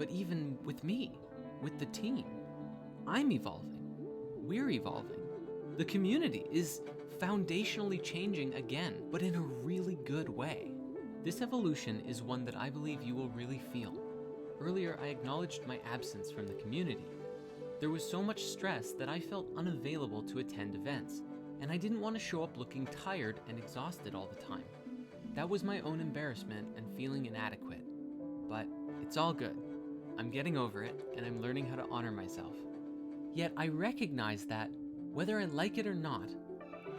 but even with me, with the team. I'm evolving. We're evolving. The community is foundationally changing again, but in a really good way. This evolution is one that I believe you will really feel. Earlier, I acknowledged my absence from the community. There was so much stress that I felt unavailable to attend events, and I didn't want to show up looking tired and exhausted all the time. That was my own embarrassment and feeling inadequate. But it's all good. I'm getting over it, and I'm learning how to honor myself. Yet I recognize that, whether I like it or not,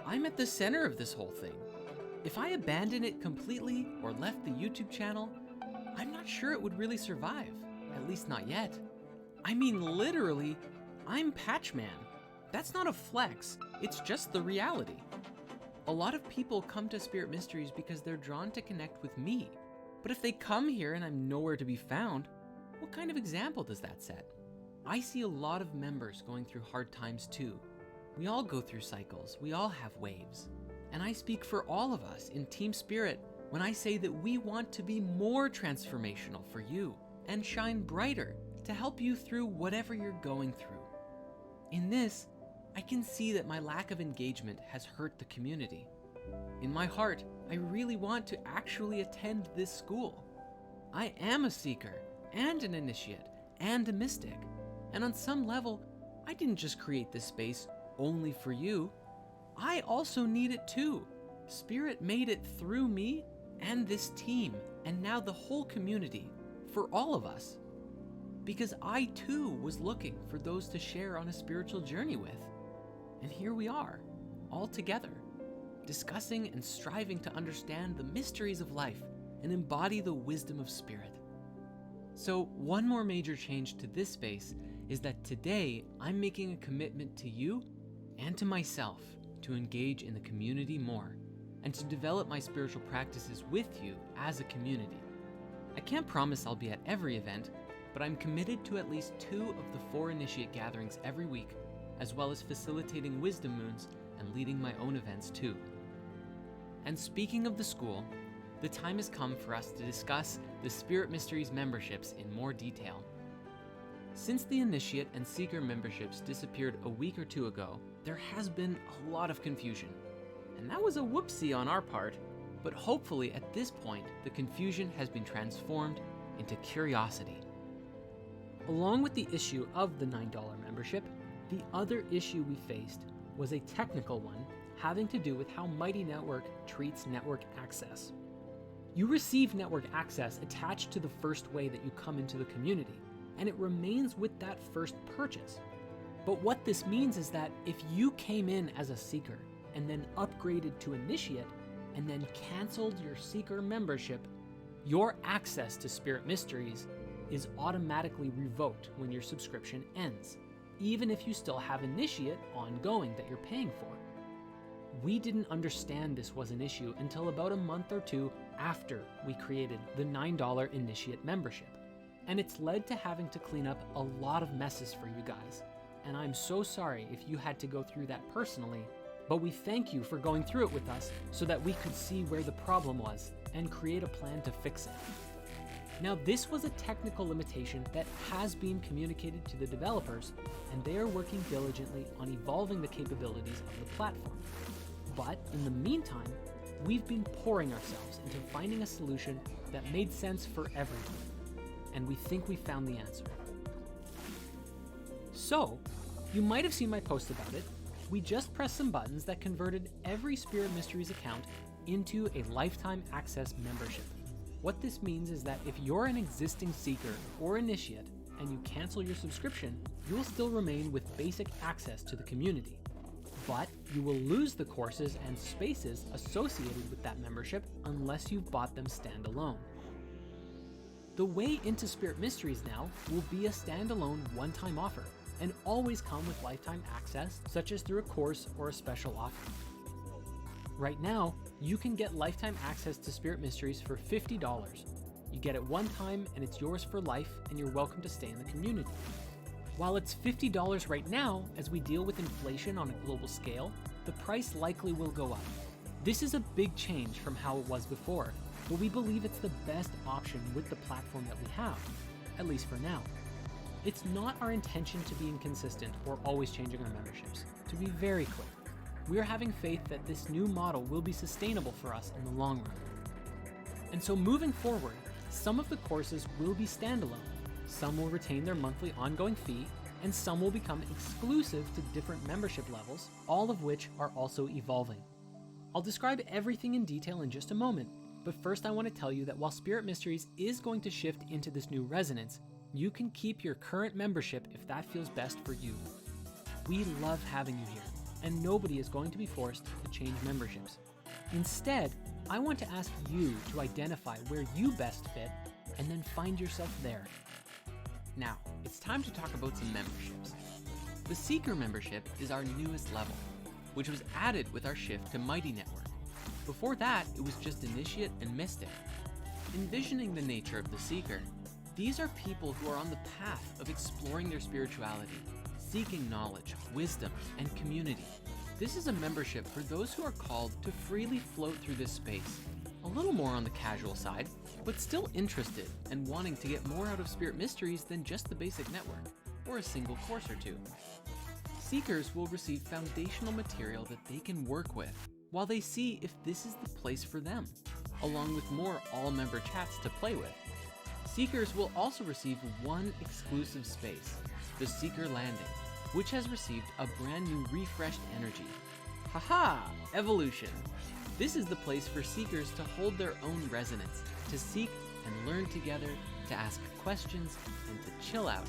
I'm at the center of this whole thing. If I abandon it completely or left the YouTube channel, I'm not sure it would really survive, at least not yet. I mean, literally, I'm Patchman. That's not a flex, it's just the reality. A lot of people come to Spirit Mysteries because they're drawn to connect with me. But if they come here and I'm nowhere to be found, what kind of example does that set? I see a lot of members going through hard times too. We all go through cycles, we all have waves. And I speak for all of us in Team Spirit when I say that we want to be more transformational for you and shine brighter to help you through whatever you're going through. In this, I can see that my lack of engagement has hurt the community. In my heart, I really want to actually attend this school. I am a seeker and an initiate and a mystic. And on some level, I didn't just create this space only for you. I also need it too. Spirit made it through me and this team, and now the whole community, for all of us. Because I too was looking for those to share on a spiritual journey with. And here we are, all together, discussing and striving to understand the mysteries of life and embody the wisdom of Spirit. So one more major change to this space is that today I'm making a commitment to you and to myself to engage in the community more and to develop my spiritual practices with you as a community. I can't promise I'll be at every event, but I'm committed to at least 2 of the 4 initiate gatherings every week, as well as facilitating wisdom moons and leading my own events too. And speaking of the school, the time has come for us to discuss the Spirit Mysteries memberships in more detail. Since the initiate and seeker memberships disappeared a week or 2 ago, there has been a lot of confusion. And that was a whoopsie on our part, but hopefully at this point, the confusion has been transformed into curiosity. Along with the issue of the $9 membership, the other issue we faced was a technical one having to do with how Mighty Network treats network access. You receive network access attached to the first way that you come into the community, and it remains with that first purchase. But what this means is that if you came in as a seeker and then upgraded to initiate and then canceled your seeker membership, your access to Spirit Mysteries is automatically revoked when your subscription ends, even if you still have initiate ongoing that you're paying for. We didn't understand this was an issue until about a month or 2 after we created the $9 initiate membership. And it's led to having to clean up a lot of messes for you guys. And I'm so sorry if you had to go through that personally, but we thank you for going through it with us so that we could see where the problem was and create a plan to fix it. Now, this was a technical limitation that has been communicated to the developers, and they are working diligently on evolving the capabilities of the platform. But in the meantime, we've been pouring ourselves into finding a solution that made sense for everyone, and we think we found the answer. So, you might have seen my post about it. We just pressed some buttons that converted every Spirit Mysteries account into a lifetime access membership. What this means is that if you're an existing seeker or initiate and you cancel your subscription, you will still remain with basic access to the community. But you will lose the courses and spaces associated with that membership unless you've bought them standalone. The way into Spirit Mysteries now will be a standalone one-time offer and always come with lifetime access, such as through a course or a special offer. Right now, you can get lifetime access to Spirit Mysteries for $50. You get it one time and it's yours for life, and you're welcome to stay in the community. While it's $50 right now, as we deal with inflation on a global scale, the price likely will go up. This is a big change from how it was before, but we believe it's the best option with the platform that we have. at least for now. It's not our intention to be inconsistent or always changing our memberships. To be very clear, we are having faith that this new model will be sustainable for us in the long run. And so moving forward, some of the courses will be standalone, some will retain their monthly ongoing fee, and some will become exclusive to different membership levels, all of which are also evolving. I'll describe everything in detail in just a moment, but first I want to tell you that while Spirit Mysteries is going to shift into this new resonance, you can keep your current membership if that feels best for you. We love having you here, and nobody is going to be forced to change memberships. Instead, I want to ask you to identify where you best fit and then find yourself there. Now, it's time to talk about some memberships. The Seeker membership is our newest level, which was added with our shift to Mighty Network. Before that, it was just Initiate and Mystic. Envisioning the nature of the Seeker, these are people who are on the path of exploring their spirituality, seeking knowledge, wisdom, and community. This is a membership for those who are called to freely float through this space, a little more on the casual side, but still interested and wanting to get more out of Spirit Mysteries than just the basic network, or a single course or two. Seekers will receive foundational material that they can work with, while they see if this is the place for them, along with more all-member chats to play with. Seekers will also receive one exclusive space, the Seeker Landing, which has received a brand new refreshed energy. Haha! Evolution! This is the place for Seekers to hold their own resonance, to seek and learn together, to ask questions, and to chill out.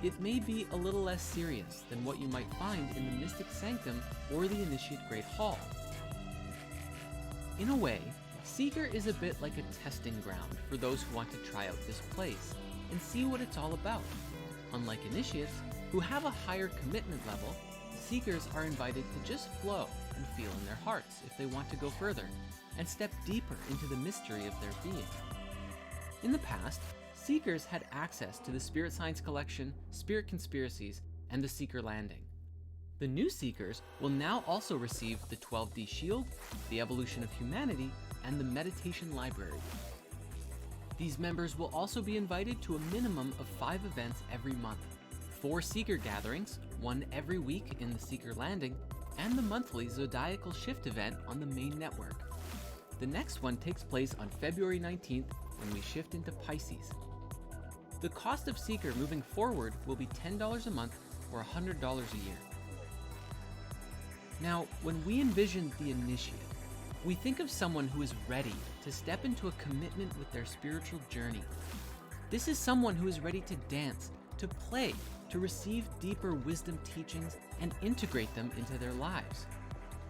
It may be a little less serious than what you might find in the Mystic Sanctum or the Initiate Great Hall. In a way, Seeker is a bit like a testing ground for those who want to try out this place and see what it's all about. Unlike Initiates, who have a higher commitment level, Seekers are invited to just flow and feel in their hearts if they want to go further and step deeper into the mystery of their being. In the past, Seekers had access to the Spirit Science Collection, Spirit Conspiracies, and the Seeker Landing. The new Seekers will now also receive the 12D Shield, the Evolution of Humanity, and the Meditation Library. These members will also be invited to a minimum of 5 events every month, 4 Seeker gatherings, one every week in the Seeker Landing, and the monthly Zodiacal Shift event on the main network. The next one takes place on February 19th when we shift into Pisces. The cost of Seeker moving forward will be $10 a month or $100 a year. Now, when we envision the Initiate, we think of someone who is ready to step into a commitment with their spiritual journey. This is someone who is ready to dance, to play, to receive deeper wisdom teachings and integrate them into their lives.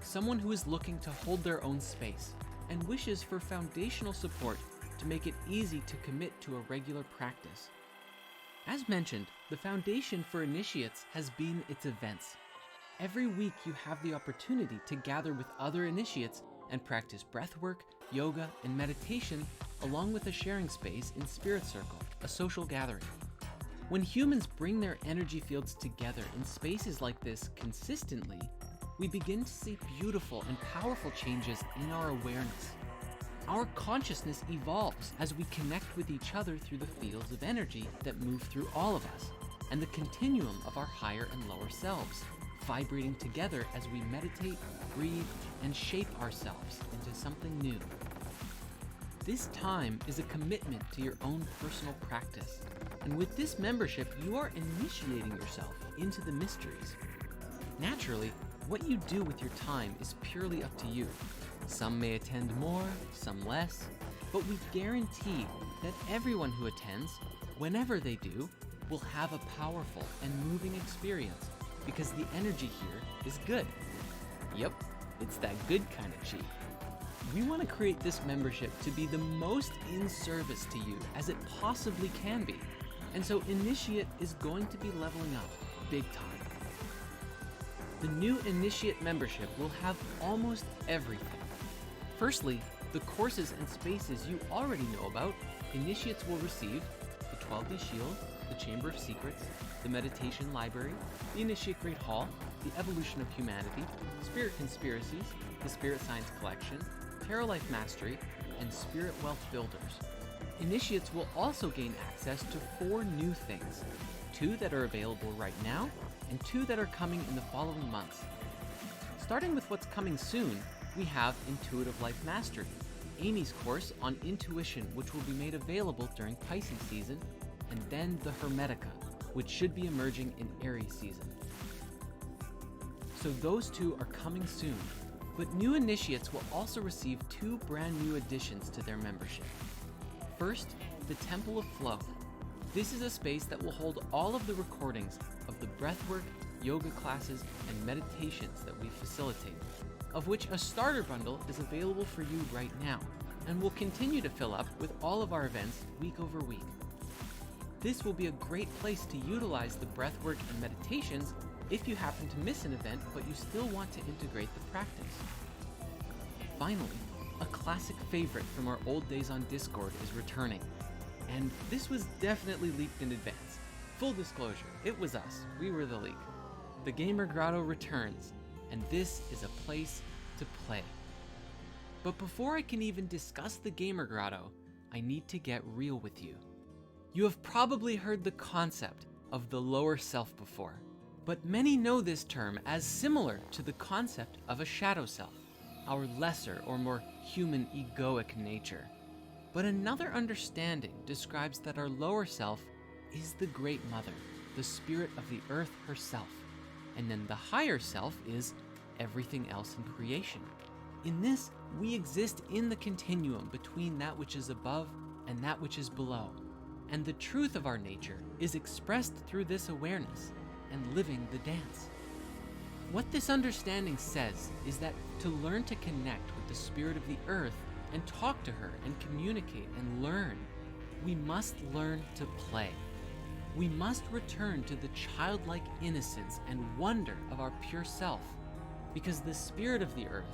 Someone who is looking to hold their own space and wishes for foundational support to make it easy to commit to a regular practice. As mentioned, the foundation for Initiates has been its events. Every week you have the opportunity to gather with other Initiates and practice breathwork, yoga, and meditation, along with a sharing space in Spirit Circle, a social gathering. When humans bring their energy fields together in spaces like this consistently, we begin to see beautiful and powerful changes in our awareness. Our consciousness evolves as we connect with each other through the fields of energy that move through all of us, and the continuum of our higher and lower selves, vibrating together as we meditate, breathe, and shape ourselves into something new. This time is a commitment to your own personal practice, and with this membership, you are initiating yourself into the mysteries. Naturally, what you do with your time is purely up to you. Some may attend more, some less, but we guarantee that everyone who attends, whenever they do, will have a powerful and moving experience because the energy here is good. Yep, it's that good kind of chi. We want to create this membership to be the most in service to you as it possibly can be. And so Initiate is going to be leveling up big time. The new Initiate membership will have almost everything. Firstly, the courses and spaces you already know about, Initiates will receive the 12D Shield, the Chamber of Secrets, the Meditation Library, the Initiate Great Hall, the Evolution of Humanity, Spirit Conspiracies, the Spirit Science Collection, Tarot Life Mastery, and Spirit Wealth Builders. Initiates will also gain access to 4 new things, 2 that are available right now, and 2 that are coming in the following months. Starting with what's coming soon, we have Intuitive Life Mastery, Amy's course on intuition, which will be made available during Pisces season, and then the Hermetica, which should be emerging in Aries season. So those 2 are coming soon, but new initiates will also receive 2 brand new additions to their membership. First, the Temple of Flow. This is a space that will hold all of the recordings of the breathwork, yoga classes, and meditations that we facilitate, of which a starter bundle is available for you right now, and will continue to fill up with all of our events week over week. This will be a great place to utilize the breathwork and meditations if you happen to miss an event but you still want to integrate the practice. Finally, a classic favorite from our old days on Discord is returning, and this was definitely leaked in advance. Full disclosure, it was us, we were the leak. The Gamer Grotto returns, and this is a place to play. But before I can even discuss the Gamer Grotto, I need to get real with you. You have probably heard the concept of the lower self before, but many know this term as similar to the concept of a shadow self, our lesser or more human egoic nature. But another understanding describes that our lower self is the Great Mother, the spirit of the earth herself, and then the higher self is everything else in creation. In this, we exist in the continuum between that which is above and that which is below, and the truth of our nature is expressed through this awareness and living the dance. What this understanding says is that to learn to connect with the spirit of the earth and talk to her and communicate and learn, we must learn to play. We must return to the childlike innocence and wonder of our pure self, because the spirit of the earth,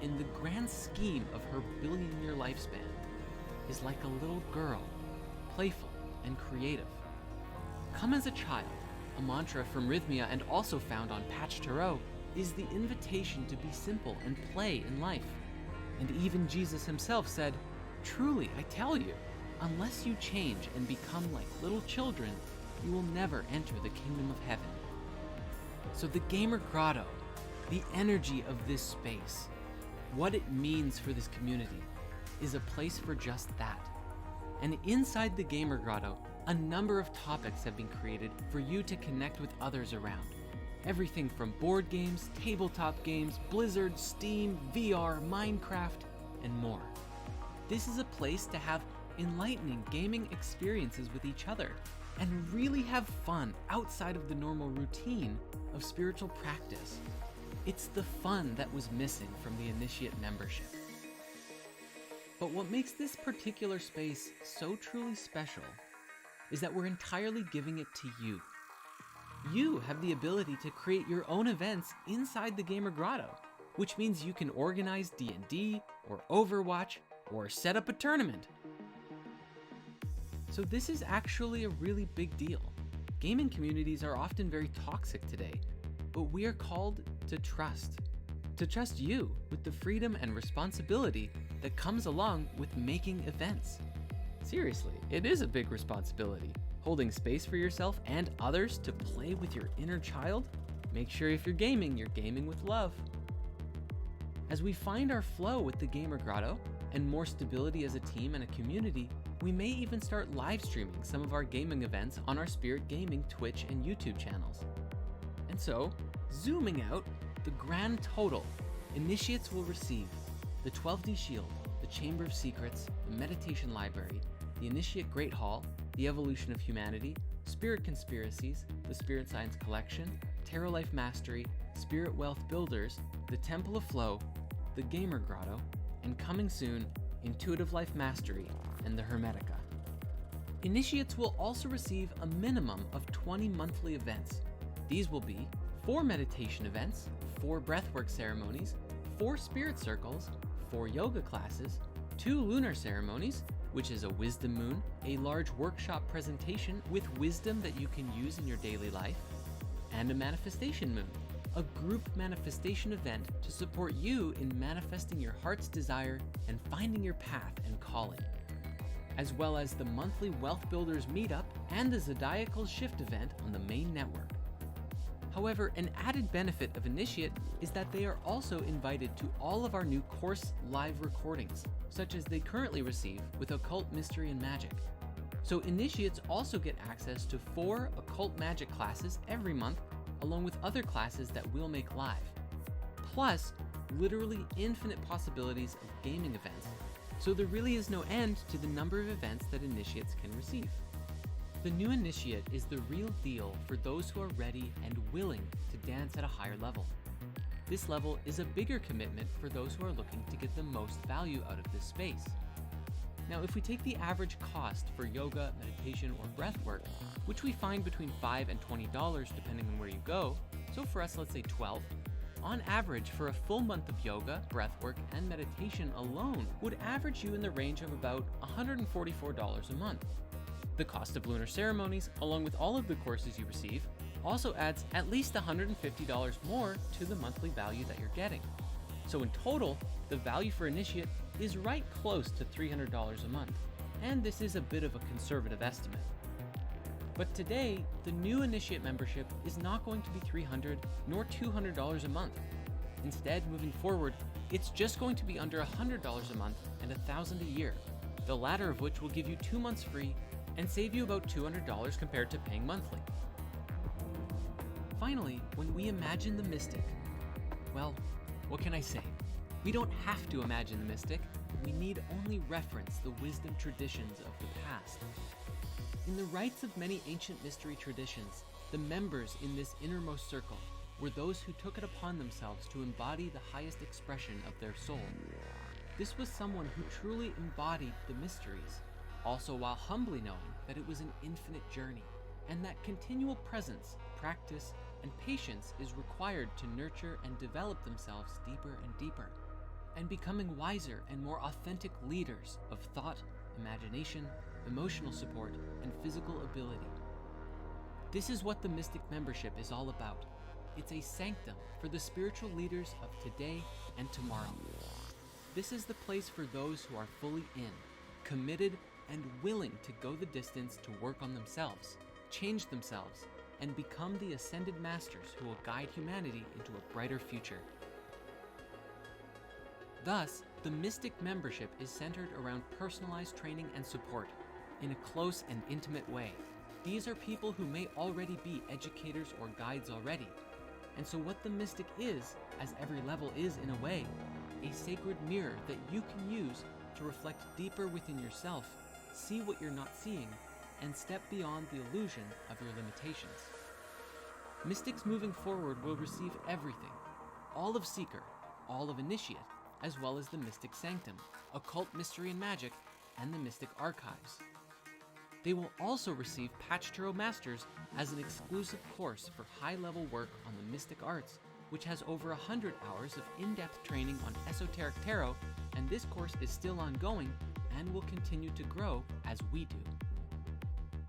in the grand scheme of her billion-year lifespan, is like a little girl, playful and creative. Come as a child, a mantra from Rhythmia and also found on Patch Tarot, is the invitation to be simple and play in life. And even Jesus himself said, "Truly, I tell you, unless you change and become like little children, you will never enter the kingdom of heaven." So the Gamer Grotto, the energy of this space, what it means for this community, is a place for just that. And inside the Gamer Grotto, a number of topics have been created for you to connect with others around. Everything from board games, tabletop games, Blizzard, Steam, VR, Minecraft, and more. This is a place to have enlightening gaming experiences with each other and really have fun outside of the normal routine of spiritual practice. It's the fun that was missing from the Initiate membership. But what makes this particular space so truly special is that we're entirely giving it to you. You have the ability to create your own events inside the Gamer Grotto, which means you can organize D&D or Overwatch or set up a tournament. So this is actually a really big deal. Gaming communities are often very toxic today, but we are called to trust you with the freedom and responsibility that comes along with making events. Seriously, it is a big responsibility. Holding space for yourself and others to play with your inner child? Make sure if you're gaming with love. As we find our flow with the Gamer Grotto and more stability as a team and a community, we may even start live streaming some of our gaming events on our Spirit Gaming Twitch and YouTube channels. And so, zooming out, the grand total, Initiates will receive the 12D Shield, the Chamber of Secrets, the Meditation Library, the Initiate Great Hall, the Evolution of Humanity, Spirit Conspiracies, the Spirit Science Collection, Tarot Life Mastery, Spirit Wealth Builders, the Temple of Flow, the Gamer Grotto, and coming soon, Intuitive Life Mastery and the Hermetica. Initiates will also receive a minimum of 20 monthly events. These will be 4 meditation events, 4 breathwork ceremonies, 4 spirit circles, 4 yoga classes, 2 lunar ceremonies, which is a wisdom moon, a large workshop presentation with wisdom that you can use in your daily life, and a manifestation moon, a group manifestation event to support you in manifesting your heart's desire and finding your path and calling. as well as the monthly Wealth Builders meetup and the Zodiacal Shift event on the main network. However, an added benefit of Initiate is that they are also invited to all of our new course live recordings, such as they currently receive with Occult Mystery and Magic. So Initiates also get access to 4 Occult Magic classes every month, along with other classes that we'll make live. Plus, literally infinite possibilities of gaming events, so there really is no end to the number of events that Initiates can receive. The new Initiate is the real deal for those who are ready and willing to dance at a higher level. This level is a bigger commitment for those who are looking to get the most value out of this space. Now, if we take the average cost for yoga, meditation, or breath work, which we find between $5 and $20 depending on where you go, so for us let's say $12, on average for a full month of yoga, breathwork, and meditation alone would average you in the range of about $144 a month. The cost of lunar ceremonies, along with all of the courses you receive, also adds at least $150 more to the monthly value that you're getting. So in total, the value for Initiate is right close to $300 a month, and this is a bit of a conservative estimate. But today, the new Initiate membership is not going to be $300 nor $200 a month. Instead, moving forward, it's just going to be under $100 a month and $1,000 a year, the latter of which will give you 2 months free and save you about $200 compared to paying monthly. Finally, when we imagine the mystic, well, what can I say? We don't have to imagine the mystic, we need only reference the wisdom traditions of the past. In the rites of many ancient mystery traditions, the members in this innermost circle were those who took it upon themselves to embody the highest expression of their soul. This was someone who truly embodied the mysteries, also while humbly knowing that it was an infinite journey, and that continual presence, practice, and patience is required to nurture and develop themselves deeper and deeper, and becoming wiser and more authentic leaders of thought, imagination, emotional support, and physical ability. This is what the Mystic membership is all about. It's a sanctum for the spiritual leaders of today and tomorrow. This is the place for those who are fully in, committed, and willing to go the distance to work on themselves, change themselves, and become the ascended masters who will guide humanity into a brighter future. Thus, the Mystic membership is centered around personalized training and support in a close and intimate way. These are people who may already be educators or guides already. And so what the Mystic is, as every level is in a way, a sacred mirror that you can use to reflect deeper within yourself, see what you're not seeing, and step beyond the illusion of your limitations. Mystics moving forward will receive everything, all of Seeker, all of Initiate, as well as the Mystic Sanctum, Occult Mystery and Magic, and the Mystic Archives. They will also receive Patch Tarot Masters as an exclusive course for high-level work on the Mystic Arts, which has over 100 hours of in-depth training on esoteric tarot, and this course is still ongoing and will continue to grow as we do.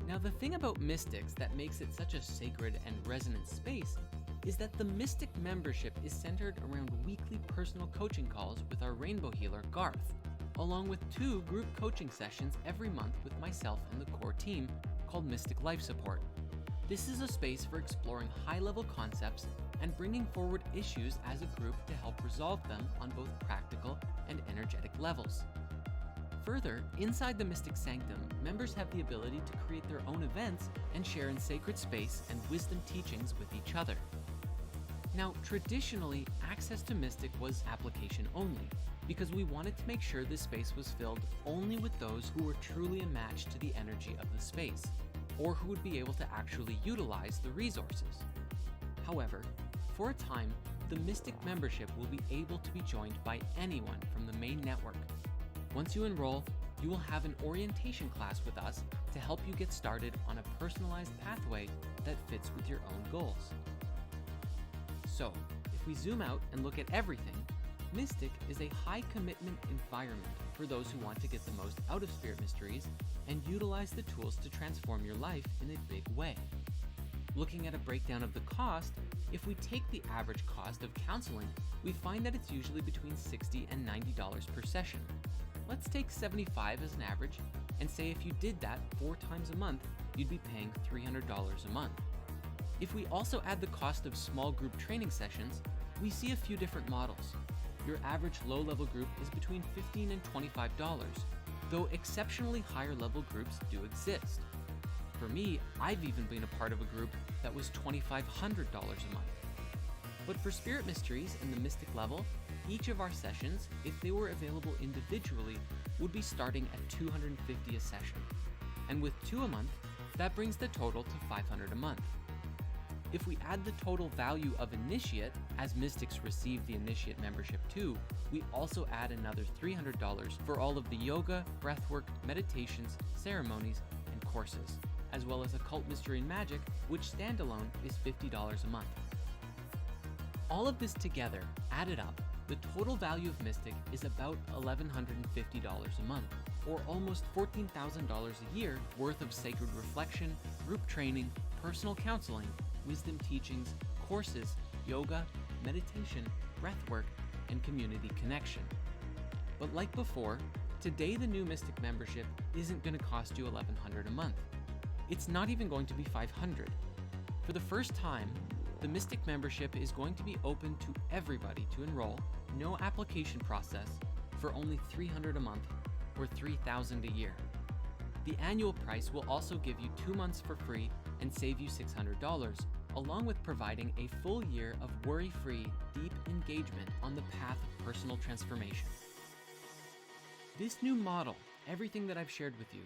Now, the thing about Mystics that makes it such a sacred and resonant space is that the Mystic membership is centered around weekly personal coaching calls with our Rainbow Healer, Garth, along with 2 group coaching sessions every month with myself and the core team called Mystic Life Support. This is a space for exploring high-level concepts and bringing forward issues as a group to help resolve them on both practical and energetic levels. Further, inside the Mystic Sanctum, members have the ability to create their own events and share in sacred space and wisdom teachings with each other. Now, traditionally, access to Mystic was application only, because we wanted to make sure this space was filled only with those who were truly a match to the energy of the space, or who would be able to actually utilize the resources. However, for a time, the Mystic membership will be able to be joined by anyone from the main network. Once you enroll, you will have an orientation class with us to help you get started on a personalized pathway that fits with your own goals. So, if we zoom out and look at everything, Mystic is a high-commitment environment for those who want to get the most out of Spirit Mysteries and utilize the tools to transform your life in a big way. Looking at a breakdown of the cost, if we take the average cost of counseling, we find that it's usually between $60 and $90 per session. Let's take $75 as an average and say if you did that 4 times a month, you'd be paying $300 a month. If we also add the cost of small group training sessions, we see a few different models. Your average low-level group is between $15 and $25, though exceptionally higher level groups do exist. For me, I've even been a part of a group that was $2,500 a month. But for Spirit Mysteries and the Mystic level, each of our sessions, if they were available individually, would be starting at $250 a session. And with 2 a month, that brings the total to $500 a month. If we add the total value of Initiate, as Mystics receive the Initiate membership too, we also add another $300 for all of the yoga, breathwork, meditations, ceremonies, and courses, as well as Occult Mystery and Magic, which standalone is $50 a month. All of this together, added up, the total value of Mystic is about $1,150 a month, or almost $14,000 a year worth of sacred reflection, group training, personal counseling, wisdom teachings, courses, yoga, meditation, breathwork, and community connection. But like before, today the new Mystic membership isn't going to cost you $1,100 a month. It's not even going to be $500. For the first time, the Mystic membership is going to be open to everybody to enroll, no application process, for only $300 a month or $3,000 a year. The annual price will also give you 2 months for free and save you $600, along with providing a full year of worry-free, deep engagement on the path of personal transformation. This new model, everything that I've shared with you,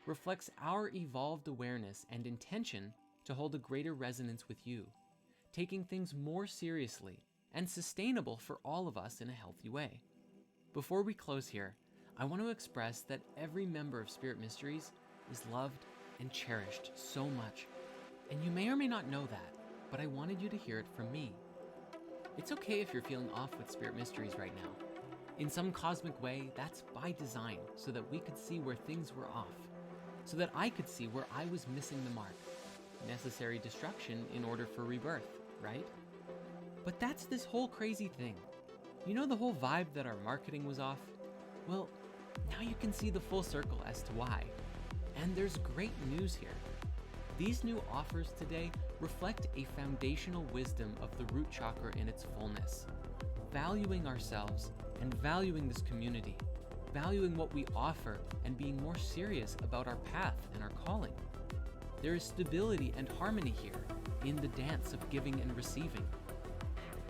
reflects our evolved awareness and intention to hold a greater resonance with you, taking things more seriously and sustainable for all of us in a healthy way. Before we close here, I want to express that every member of Spirit Mysteries is loved and cherished so much. And you may or may not know that, but I wanted you to hear it from me. It's okay if you're feeling off with Spirit Mysteries right now. In some cosmic way, that's by design, so that we could see where things were off, so that I could see where I was missing the mark. Necessary destruction in order for rebirth, right? But that's this whole crazy thing. You know the whole vibe that our marketing was off? Well, now you can see the full circle as to why. And there's great news here. These new offers today reflect a foundational wisdom of the root chakra in its fullness, valuing ourselves and valuing this community, valuing what we offer and being more serious about our path and our calling. There is stability and harmony here in the dance of giving and receiving.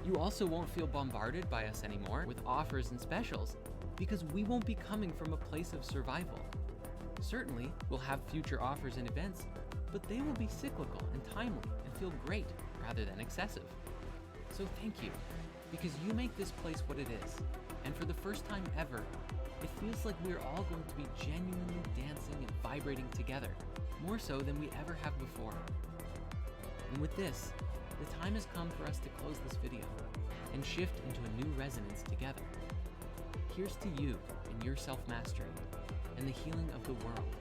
You also won't feel bombarded by us anymore with offers and specials, because we won't be coming from a place of survival. Certainly, we'll have future offers and events, but they will be cyclical and timely and feel great rather than excessive. So thank you, because you make this place what it is. And for the first time ever, it feels like we're all going to be genuinely dancing and vibrating together, more so than we ever have before. And with this, the time has come for us to close this video and shift into a new resonance together. Here's to you and your self-mastery and the healing of the world.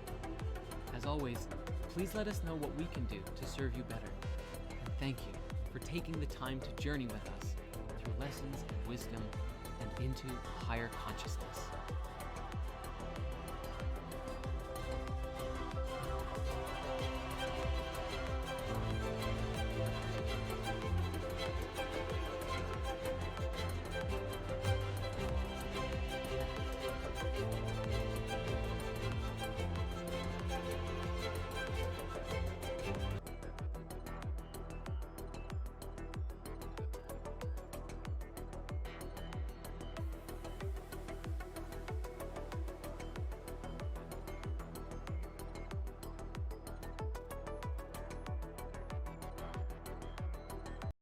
As always, please let us know what we can do to serve you better. And thank you for taking the time to journey with us through lessons and wisdom and into higher consciousness.